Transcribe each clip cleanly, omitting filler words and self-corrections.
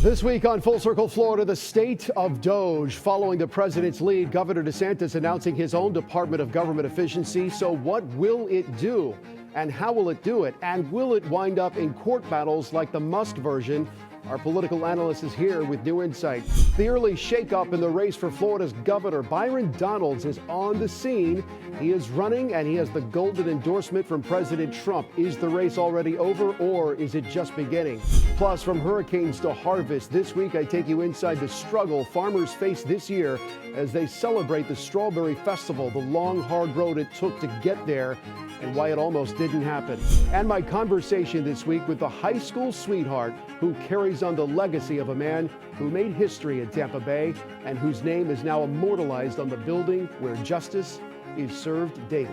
This week on Full Circle Florida, the state of DOGE. Following the president's lead, Governor DeSantis announcing his own Department of Government Efficiency. So what will it do? And how will it do it? And will it wind up in court battles like the Musk version? Our political analyst is here with new insight. The early shakeup in the race for Florida's governor, Byron Donalds, is on the scene. He is running and he has the golden endorsement from President Trump. Is the race already over or is it just beginning? Plus, from hurricanes to harvest, this week I take you inside the struggle farmers face this year as they celebrate the Strawberry Festival, the long, hard road it took to get there, and why it almost didn't happen. And my conversation this week with the high school sweetheart who carries on the legacy of a man who made history in Tampa Bay and whose name is now immortalized on the building where justice is served daily.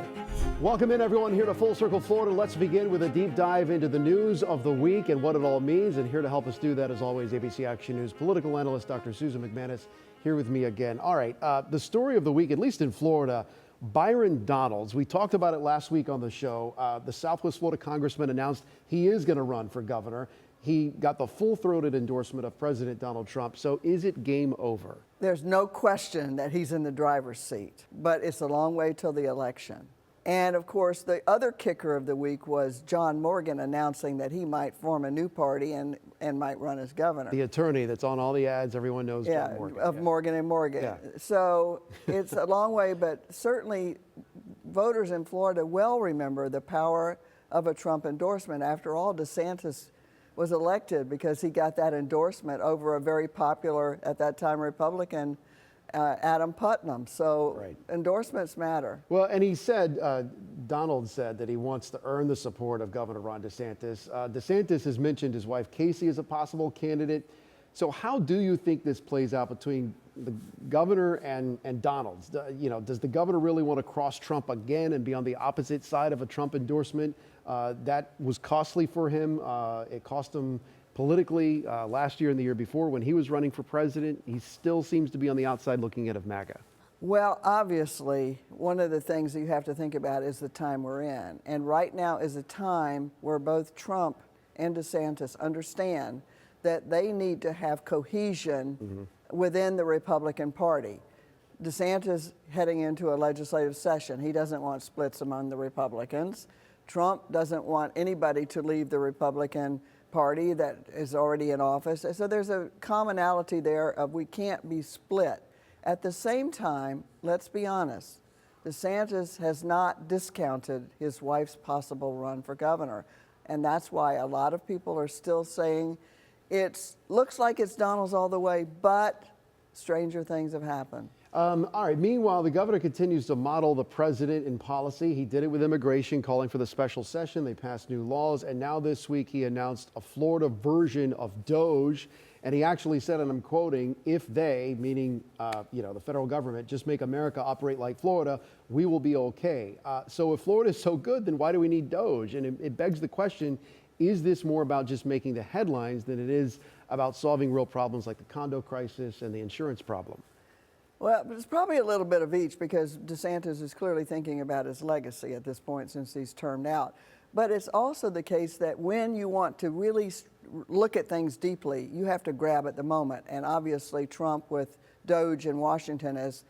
Welcome in, everyone, here to Full Circle Florida. Let's begin with a deep dive into the news of the week and what it all means. And here to help us do that, as always, ABC Action News political analyst Dr. Susan MacManus here with me again. All right, the story of the week, at least in Florida, Byron Donalds. We talked about it last week on the show. The Southwest Florida congressman announced he is going to run for governor. He got the full-throated endorsement of President Donald Trump. So is it game over? There's no question that he's in the driver's seat, but it's a long way till the election. And of course, the other kicker of the week was John Morgan announcing that he might form a new party and might run as governor. The attorney that's on all the ads, everyone knows John Morgan. Of Morgan and Morgan. Yeah. So it's a long way, but certainly voters in Florida will remember the power of a Trump endorsement. After all, DeSantis was elected because he got that endorsement over a very popular, at that time, Republican, Adam Putnam. So right. Endorsements matter. Well, and he said, Donald said that he wants to earn the support of Governor Ron DeSantis. DeSantis has mentioned his wife Casey as a possible candidate. So how do you think this plays out between the governor and Donalds? Does the governor really want to cross Trump again and be on the opposite side of a Trump endorsement? That was costly for him. It cost him politically last year and the year before when he was running for president. He still seems to be on the outside looking in of MAGA. Well, obviously, one of the things that you have to think about is the time we're in. And right now is a time where both Trump and DeSantis understand that they need to have cohesion within the Republican Party. DeSantis heading into a legislative session. He doesn't want splits among the Republicans. Trump doesn't want anybody to leave the Republican Party that is already in office. So there's a commonality there of we can't be split. At the same time, let's be honest, DeSantis has not discounted his wife's possible run for governor. And that's why a lot of people are still saying it looks like it's Donalds all the way, but stranger things have happened. All right. Meanwhile, the governor continues to model the president in policy. He did it with immigration, calling for the special session. They passed new laws. And now this week he announced a Florida version of DOGE. And he actually said, and I'm quoting, if they, meaning, the federal government, just make America operate like Florida, we will be okay. So if Florida is so good, then why do we need DOGE? And it begs the question, is this more about just making the headlines than it is about solving real problems like the condo crisis and the insurance problem? Well, it's probably a little bit of each because DeSantis is clearly thinking about his legacy at this point since he's termed out. But it's also the case that when you want to really look at things deeply, you have to grab at the moment. And obviously Trump with DOGE in Washington has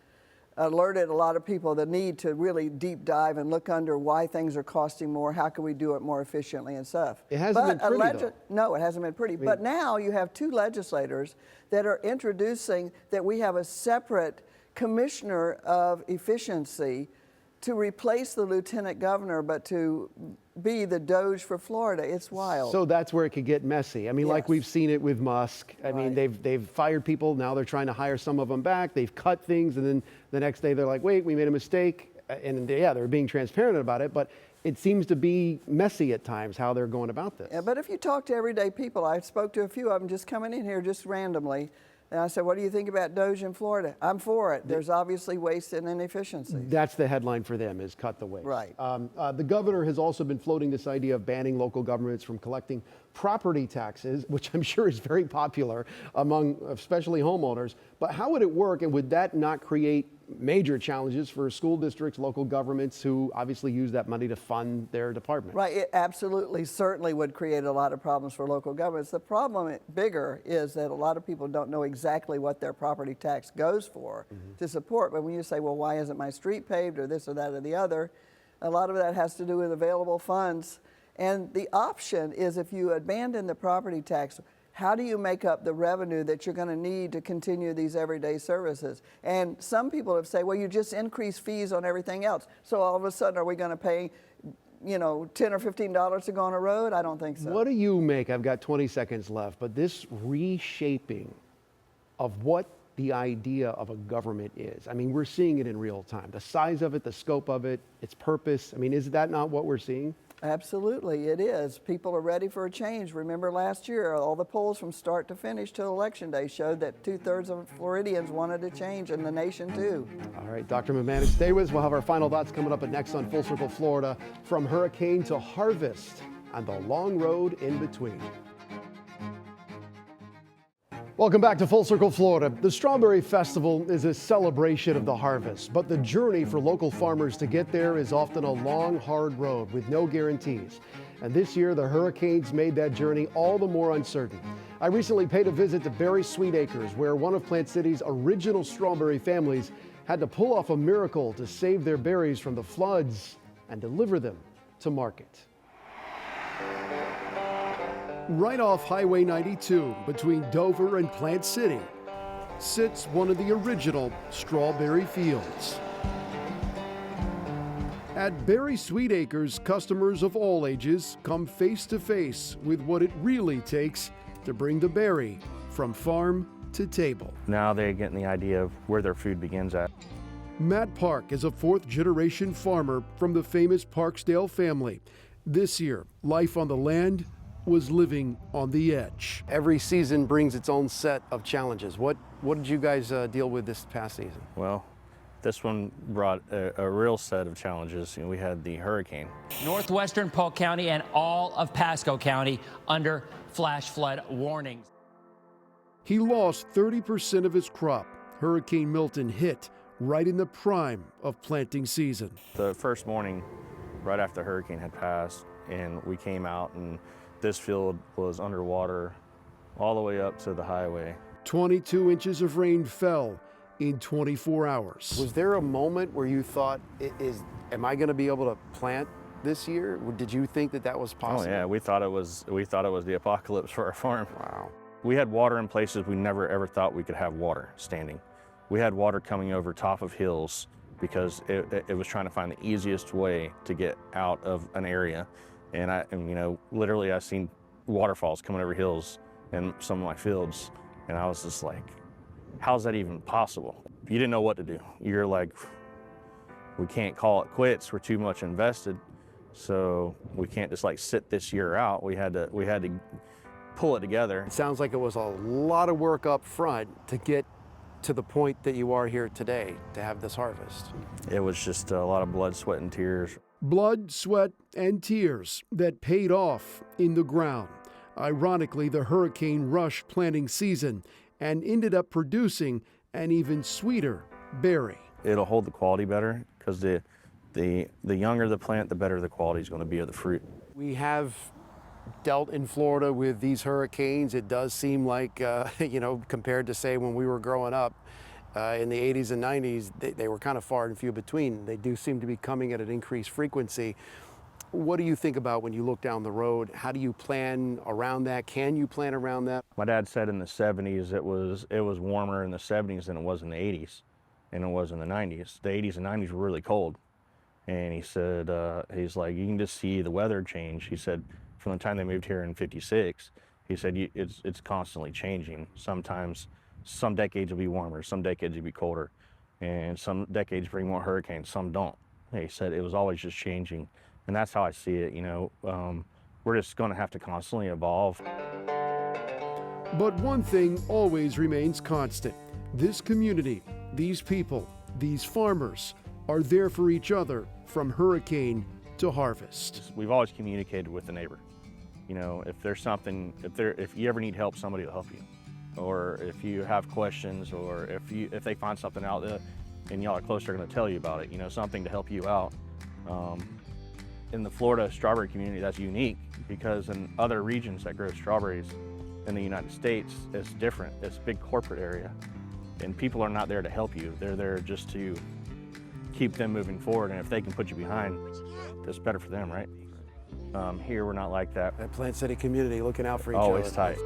alerted a lot of people the need to really deep dive and look under why things are costing more, how can we do it more efficiently and stuff. It hasn't been pretty, though. No, it hasn't been pretty. But now you have two legislators that are introducing that we have a separate commissioner of efficiency to replace the lieutenant governor, but to be the DOGE for Florida. It's wild. So that's where it could get messy. I mean, like we've seen it with Musk. I mean, they've fired people. Now they're trying to hire some of them back. They've cut things. And then the next day they're like, wait, we made a mistake. And they're being transparent about it. But it seems to be messy at times how they're going about this. Yeah, but if you talk to everyday people, I spoke to a few of them just coming in here just randomly. And I said, what do you think about DOGE in Florida? I'm for it. There's obviously waste and inefficiencies. That's the headline for them, is cut the waste. Right. The governor has also been floating this idea of banning local governments from collecting property taxes, which I'm sure is very popular among especially homeowners. But how would it work, and would that not create major challenges for school districts, local governments who obviously use that money to fund their department. Right, it absolutely, certainly would create a lot of problems for local governments. The problem bigger is that a lot of people don't know exactly what their property tax goes for to support. But when you say, well, why isn't my street paved or this or that or the other, a lot of that has to do with available funds. And the option is if you abandon the property tax, how do you make up the revenue that you're going to need to continue these everyday services? And some people have said, well, you just increase fees on everything else. So all of a sudden, are we going to pay, $10 or $15 to go on a road? I don't think so. What do you make? I've got 20 seconds left, but this reshaping of what the idea of a government is. I mean, we're seeing it in real time. The size of it, the scope of it, its purpose. I mean, is that not what we're seeing? Absolutely, it is. People are ready for a change. Remember last year, all the polls from start to finish till Election Day showed that 2/3 of Floridians wanted a change, and the nation too. All right, Dr. MacManus, stay with us. We'll have our final thoughts coming up at next on Full Circle Florida, from hurricane to harvest and the long road in between. Welcome back to Full Circle Florida. The Strawberry Festival is a celebration of the harvest, but the journey for local farmers to get there is often a long, hard road with no guarantees. And this year, the hurricanes made that journey all the more uncertain. I recently paid a visit to Berry Sweet Acres, where one of Plant City's original strawberry families had to pull off a miracle to save their berries from the floods and deliver them to market. Right off Highway 92 between Dover and Plant City sits one of the original strawberry fields. At Berry Sweet Acres, customers of all ages come face to face with what it really takes to bring the berry from farm to table. Now they're getting the idea of where their food begins at. Matt Park is a fourth-generation farmer from the famous Parksdale family. This year, life on the land was living on the edge. Every season brings its own set of challenges. What did you guys deal with this past season? Well, this one brought a real set of challenges. We had the hurricane. Northwestern Polk County and all of Pasco County under flash flood warnings. He lost 30% of his crop. Hurricane Milton hit right in the prime of planting season. The first morning, right after the hurricane had passed, and we came out, and this field was underwater all the way up to the highway. 22 inches of rain fell in 24 hours. Was there a moment where you thought, am I going to be able to plant this year? Did you think that was possible? Oh yeah, we thought it was the apocalypse for our farm. Wow. We had water in places we never ever thought we could have water standing. We had water coming over top of hills because it was trying to find the easiest way to get out of an area. And literally I've seen waterfalls coming over hills in some of my fields, and I was just like, how's that even possible? You didn't know what to do. You're like, we can't call it quits. We're too much invested, so we can't just like sit this year out. We had to pull it together. It sounds like it was a lot of work up front to get to the point that you are here today to have this harvest. It was just a lot of blood, sweat, and tears. Blood, sweat, and tears that paid off in the ground. Ironically, the hurricane rushed planting season and ended up producing an even sweeter berry. It'll hold the quality better because the younger the plant, the better the quality is going to be of the fruit. We have dealt in Florida with these hurricanes. It does seem like, compared to, say, when we were growing up in the 80s and 90s, they were kind of far and few between. They do seem to be coming at an increased frequency. What do you think about when you look down the road? How do you plan around that? Can you plan around that? My dad said in the 70s it was warmer in the 70s than it was in the 80s, and it was in the 90s. The 80s and 90s were really cold. And he said, he's like, you can just see the weather change. He said, from the time they moved here in '56, he said it's constantly changing. Sometimes some decades will be warmer, some decades will be colder, and some decades bring more hurricanes, some don't. He said it was always just changing, and that's how I see it. We're just going to have to constantly evolve. But one thing always remains constant. This community, these people, these farmers are there for each other from hurricane to harvest. We've always communicated with the neighbor. If there's something, if you ever need help, somebody will help you. Or if you have questions, or if they find something out there, and y'all are closer, are going to tell you about it, you know, something to help you out. In the Florida strawberry community, that's unique because in other regions that grow strawberries in the United States, it's different. It's a big corporate area, and people are not there to help you. They're there just to keep them moving forward, and if they can put you behind, that's better for them, right? Here, we're not like that. That Plant City community looking out for each other. Always tight.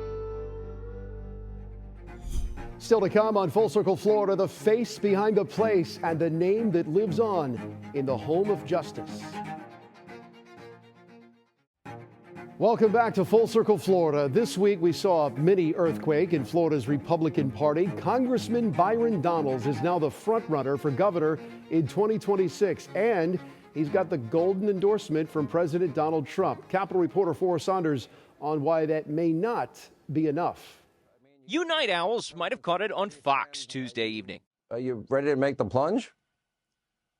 Still to come on Full Circle Florida, the face behind the place and the name that lives on in the home of justice. Welcome back to Full Circle Florida. This week we saw a mini earthquake in Florida's Republican Party. Congressman Byron Donalds is now the frontrunner for governor in 2026, and he's got the golden endorsement from President Donald Trump. Capitol reporter Forrest Saunders on why that may not be enough. You night owls might have caught it on Fox Tuesday evening. Are you ready to make the plunge?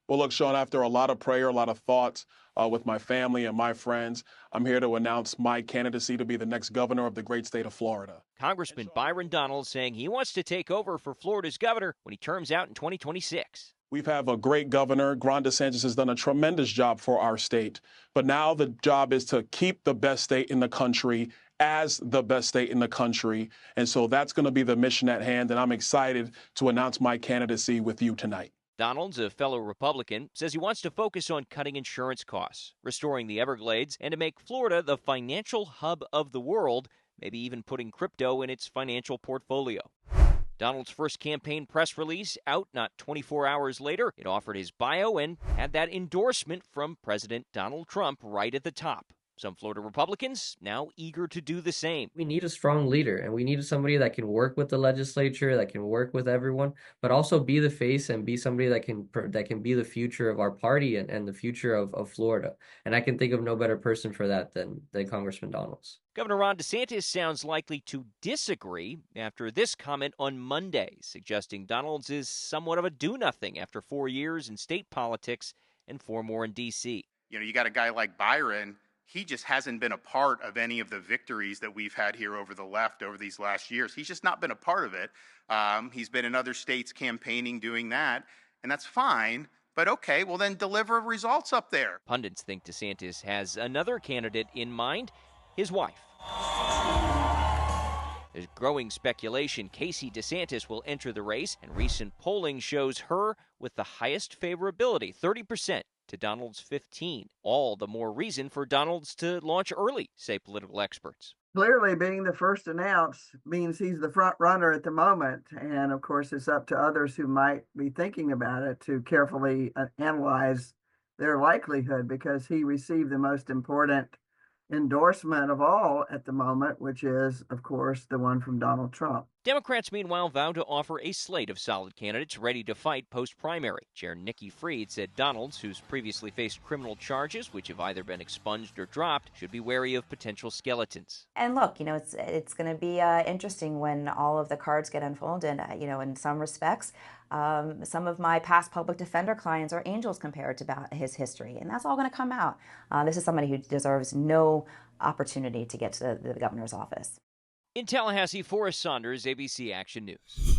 Well, look, Sean, after a lot of prayer, a lot of thoughts with my family and my friends, I'm here to announce my candidacy to be the next governor of the great state of Florida. Congressman Byron Donalds saying he wants to take over for Florida's governor when he terms out in 2026. We've had a great governor. Governor DeSantis has done a tremendous job for our state. But now the job is to keep the best state in the country as the best state in the country. And so that's going to be the mission at hand. And I'm excited to announce my candidacy with you tonight. Donalds, a fellow Republican, says he wants to focus on cutting insurance costs, restoring the Everglades, and to make Florida the financial hub of the world, maybe even putting crypto in its financial portfolio. Donald's first campaign press release out not 24 hours later. It offered his bio and had that endorsement from President Donald Trump right at the top. Some Florida Republicans now eager to do the same. We need a strong leader, and we need somebody that can work with the legislature, that can work with everyone, but also be the face and be somebody that can be the future of our party and the future of Florida. And I can think of no better person for that than Congressman Donalds. Governor Ron DeSantis sounds likely to disagree after this comment on Monday, suggesting Donalds is somewhat of a do-nothing after 4 years in state politics and 4 more in D.C. You know, you got a guy like Byron. He just hasn't been a part of any of the victories that we've had here over the left over these last years. He's just not been a part of it. He's been in other states campaigning, doing that, and that's fine. But okay, well then deliver results up there. Pundits think DeSantis has another candidate in mind, his wife. There's growing speculation Casey DeSantis will enter the race, and recent polling shows her with the highest favorability, 30%. To Donald's 15. All the more reason for Donalds to launch early, say political experts. Clearly, being the first announced means he's the front runner at the moment. And of course, it's up to others who might be thinking about it to carefully analyze their likelihood, because he received the most important endorsement of all at the moment, which is, of course, the one from Donald Trump. Democrats, meanwhile, vow to offer a slate of solid candidates ready to fight post-primary. Chair Nikki Fried said Donalds, who's previously faced criminal charges, which have either been expunged or dropped, should be wary of potential skeletons. And look, you know, it's going to be interesting when all of the cards get unfolded. You know, in some respects, some of my past public defender clients are angels compared to his history, and that's all going to come out. This is somebody who deserves no opportunity to get to the governor's office. In Tallahassee, Forrest Saunders, ABC Action News.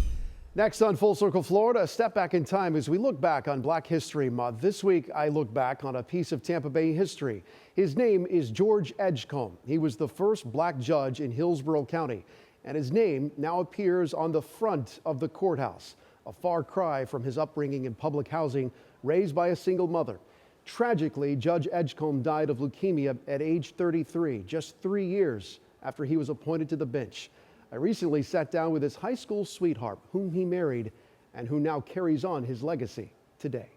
Next on Full Circle Florida, a step back in time as we look back on Black History Month. This week, I look back on a piece of Tampa Bay history. His name is George Edgecomb. He was the first black judge in Hillsborough County, and his name now appears on the front of the courthouse, a far cry from his upbringing in public housing raised by a single mother. Tragically, Judge Edgecomb died of leukemia at age 33, just 3 years after he was appointed to the bench. I recently sat down with his high school sweetheart, whom he married and who now carries on his legacy today.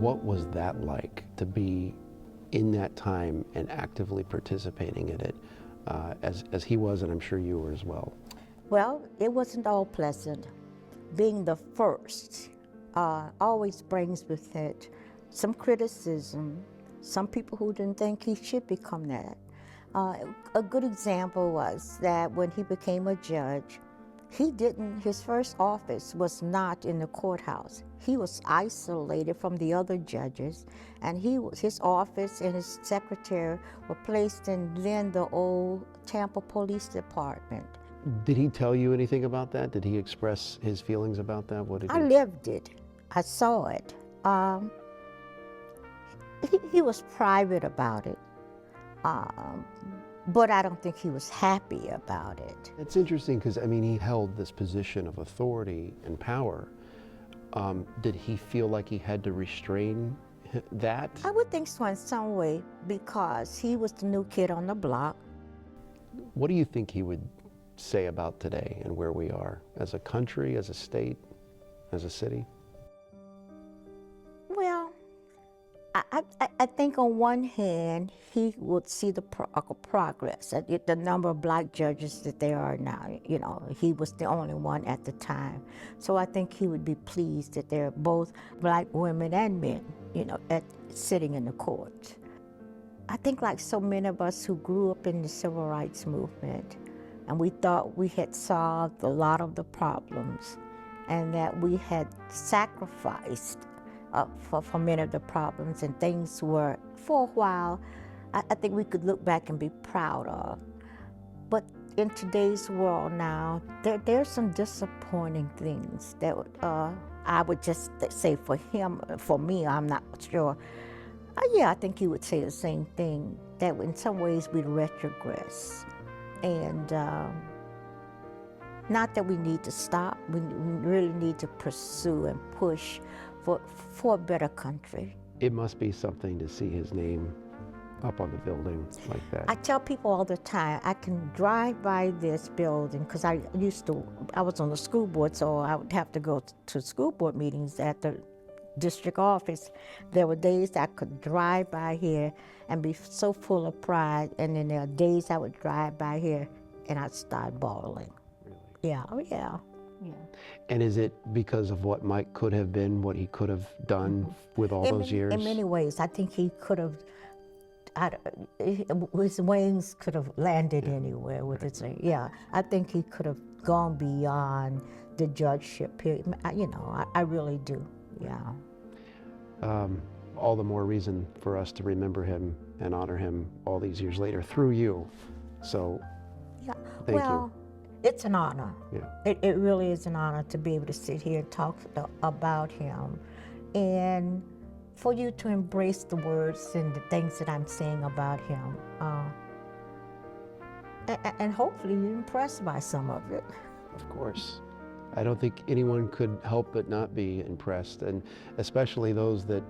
What was that like to be in that time and actively participating in it as he was, and I'm sure you were as well? Well, it wasn't all pleasant. Being the first always brings with it some criticism, some people who didn't think he should become that. A good example was that when he became a judge, his first office was not in the courthouse. He was isolated from the other judges, and his office and his secretary were placed in then the old Tampa Police Department. Did he tell you anything about that? Did he express his feelings about that? What did I he? lived it. I saw it. He was private about it, but I don't think he was happy about it. It's interesting because, I mean, he held this position of authority and power. Did he feel like he had to restrain that? I would think so in some way because he was the new kid on the block. What do you think he would say about today and where we are as a country, as a state, as a city? Well, I think on one hand, he would see the progress, the number of black judges that there are now. You know, he was the only one at the time. So I think he would be pleased that there are both black women and men, you know, sitting in the court. I think like so many of us who grew up in the civil rights movement, and we thought we had solved a lot of the problems and that we had sacrificed for many of the problems, and things were, for a while, I think we could look back and be proud of. But in today's world now, there's some disappointing things that I would just say for him, for me, I'm not sure. Yeah, I think he would say the same thing, that in some ways we retrogress. And not that we need to stop, we really need to pursue and push for a better country. It must be something to see his name up on the building like that. I tell people all the time, I can drive by this building, because I was on the school board, so I would have to go to school board meetings at the district office. There were days I could drive by here and be so full of pride, and then there are days I would drive by here and I'd start bawling. Really? Yeah, oh yeah. Yeah. And is it because of what Mike could have been, what he could have done with all those years? In many ways, I think he could have, his wings could have landed anywhere with it. Yeah, I think he could have gone beyond the judgeship period. You know, I really do, yeah. All the more reason for us to remember him and honor him all these years later through you. So, yeah. Thank you. It's an honor. Yeah. It really is an honor to be able to sit here and talk about him, and for you to embrace the words and the things that I'm saying about him. And hopefully you're impressed by some of it. Of course. I don't think anyone could help but not be impressed, and especially those that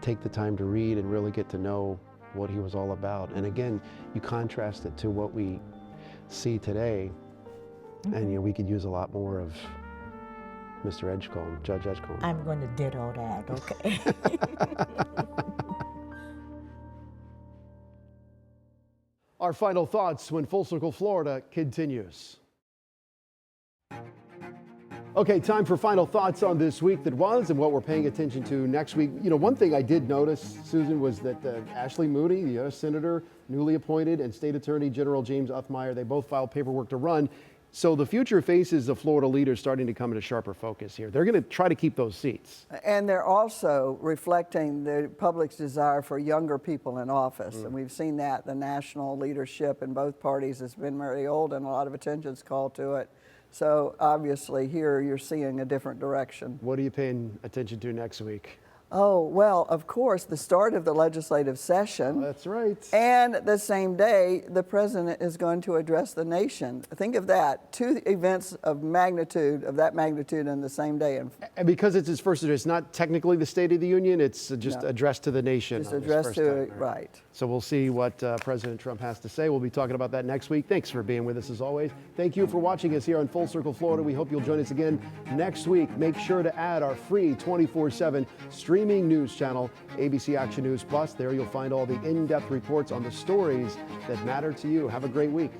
take the time to read and really get to know what he was all about. And again, you contrast it to what we see today, and you know, we could use a lot more of Mr. Edgecomb, Judge Edgecomb. I'm going to ditto that, okay? Our final thoughts when Full Circle Florida continues. Okay, time for final thoughts on this week that was and what we're paying attention to next week. You know, one thing I did notice, Susan, was that Ashley Moody, the U.S. Senator, newly appointed, and State Attorney General James Uthmeier, they both filed paperwork to run. So the future faces of Florida leaders starting to come into sharper focus here. They're going to try to keep those seats. And they're also reflecting the public's desire for younger people in office. And we've seen that. The national leadership in both parties has been very old, and a lot of attention's called to it. So obviously here you're seeing a different direction. What are you paying attention to next week? Oh, well, of course, the start of the legislative session. That's right. And the same day, the president is going to address the nation. Think of that, two events of that magnitude in the same day. And because it's his first address, not technically the State of the Union, it's just addressed to the nation. Just addressed to, right. So we'll see what President Trump has to say. We'll be talking about that next week. Thanks for being with us as always. Thank you for watching us here on Full Circle Florida. We hope you'll join us again next week. Make sure to add our free 24/7 streaming news channel, ABC Action News Plus. There you'll find all the in-depth reports on the stories that matter to you. Have a great week.